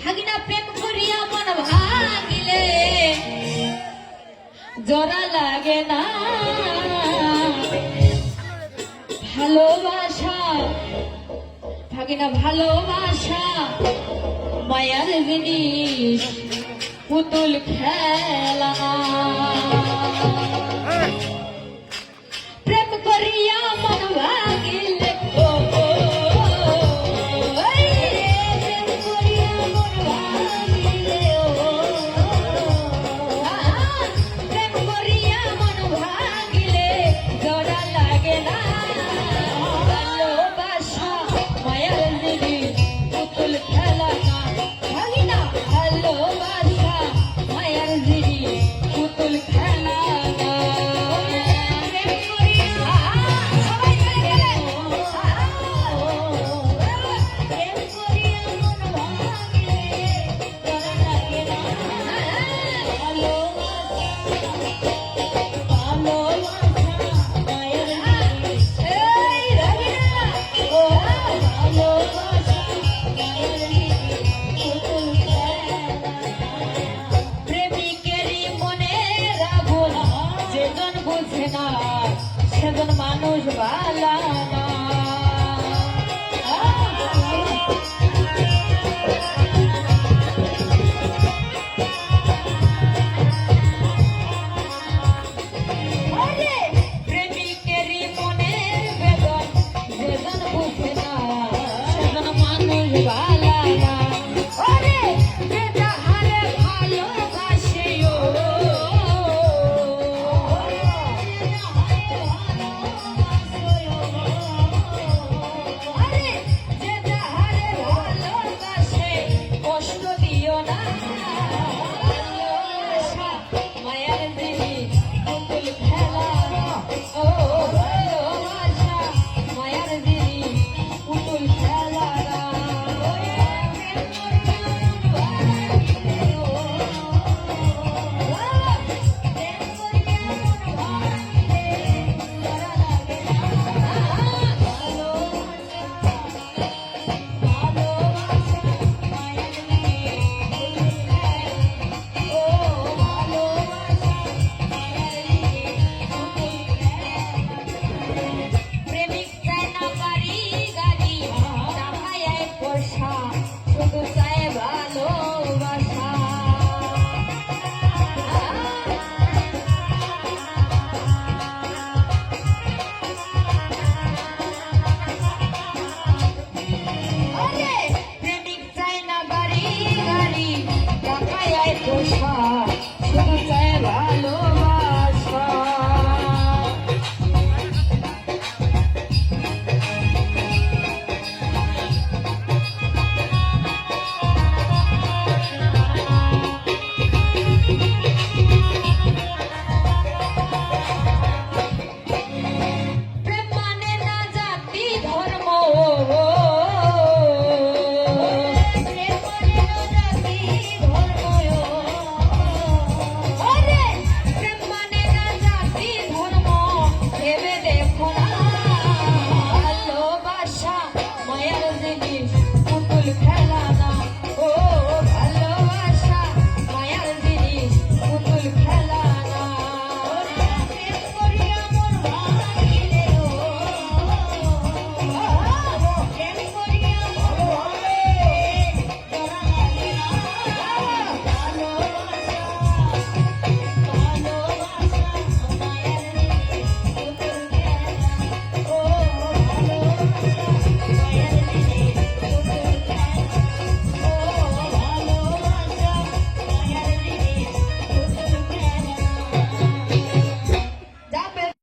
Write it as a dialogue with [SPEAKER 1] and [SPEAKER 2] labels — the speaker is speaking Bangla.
[SPEAKER 1] ভাগিনা প্রেম করিয়া মন ভাগিলে জোড়া লাগে না ভালোবাসা ভাগিনা ভালোবাসা মায়ার জিনিস পুতুল খেলা প্রেম করিয়া মন ভাগিলে প্রেম করিয়া মন ভাগিলে প্রেম করিয়া মন ভাগিলে জোড়া লাগে না ভালোবাসা মায়ার জিনিস পুতুল খেলা না ভাগিনা ভালোবাসা মায়ার জিনিস পুতুল খেলা না সেজন মানুষ বালা না প্রেমিকেরই মনের বেদন যেজন বুঝে না সেজন মানুষ বালা না ওরে যে যাহারে ভালোবাসে কষ্ট দিও না